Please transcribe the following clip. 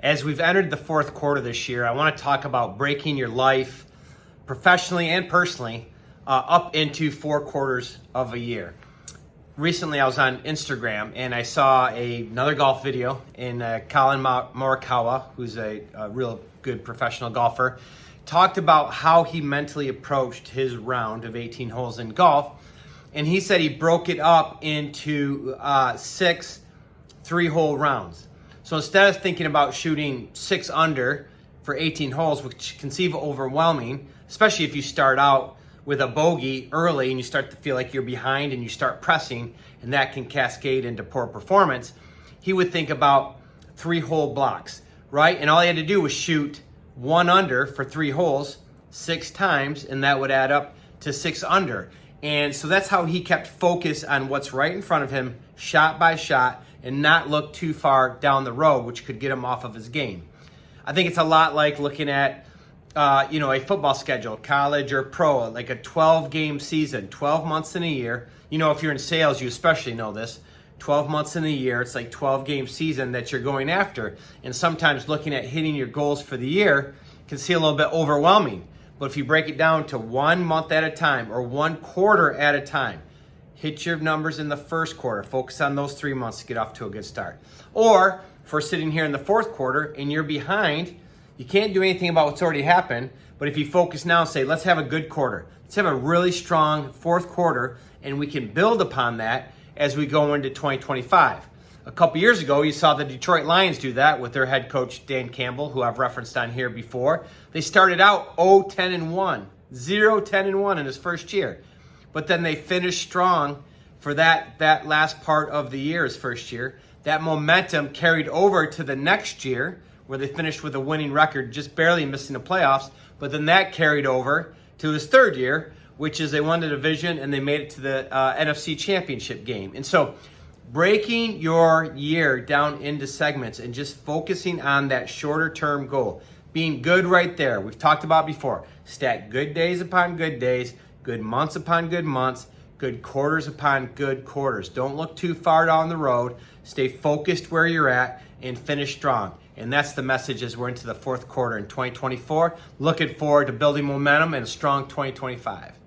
As we've entered the fourth quarter this year, I want to talk about breaking your life professionally and personally up into 4 quarters of a year. Recently, I was on Instagram and I saw another golf video in Colin Morikawa, who's a real good professional golfer, talked about how he mentally approached his round of 18 holes in golf. And he said he broke it up into 6 3-hole rounds. So instead of thinking about shooting 6 under for 18 holes, which can seem overwhelming, especially if you start out with a bogey early and you start to feel like you're behind and you start pressing, and that can cascade into poor performance, he would think about 3-hole blocks, right? And all he had to do was shoot 1 under for 3 holes 6 times, and that would add up to 6 under. And so that's how he kept focus on what's right in front of him, shot by shot, and not look too far down the road, which could get him off of his game. I think it's a lot like looking at a football schedule, college or pro, like a 12-game season, 12 months in a year. You know, if you're in sales, you especially know this. 12 months in a year, it's like 12-game season that you're going after. And sometimes looking at hitting your goals for the year can seem a little bit overwhelming. But if you break it down to 1 month at a time or 1 quarter at a time, hit your numbers in the first quarter. Focus on those 3 months to get off to a good start. Or if we're sitting here in the fourth quarter and you're behind, you can't do anything about what's already happened. But if you focus now and say, let's have a good quarter. Let's have a really strong fourth quarter, and we can build upon that as we go into 2025. A couple years ago, you saw the Detroit Lions do that with their head coach, Dan Campbell, who I've referenced on here before. They started out 0-10-1, 0-10-1 in his first year. But then they finished strong for that last part of the year, his first year. That momentum carried over to the next year, where they finished with a winning record, just barely missing the playoffs. But then that carried over to his third year, which is they won the division and they made it to the NFC Championship game. And so breaking your year down into segments and just focusing on that shorter term goal, being good right there. We've talked about before, stack good days upon good days, good months upon good months, good quarters upon good quarters. Don't look too far down the road. Stay focused where you're at and finish strong. And that's the message as we're into the fourth quarter in 2024. Looking forward to building momentum and a strong 2025.